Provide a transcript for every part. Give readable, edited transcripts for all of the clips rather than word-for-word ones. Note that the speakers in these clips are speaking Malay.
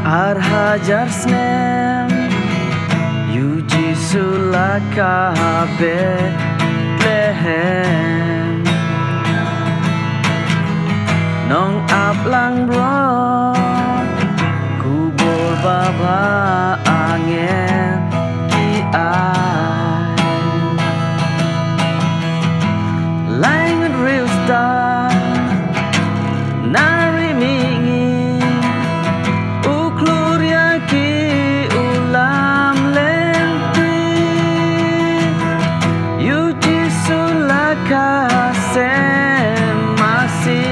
Arhajar snem Yuji sulaka Bethlehem Nong aplang brod Kubur baba angin ki ai Langat real star Nari mingi Uklur yaki ulam lenti Yuji sulaka semasi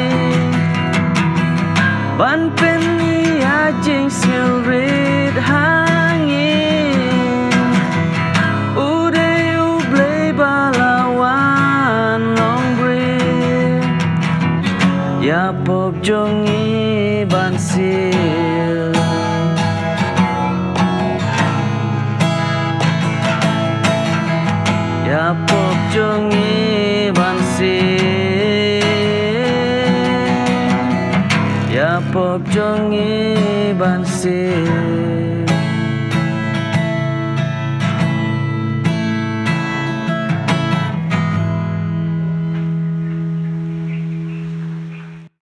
Ban penni ajing silrit hangin Uday ublay balawan nonggri Ya pop jongi bansil Ya pop jongi bansil Ya pop jongi bansil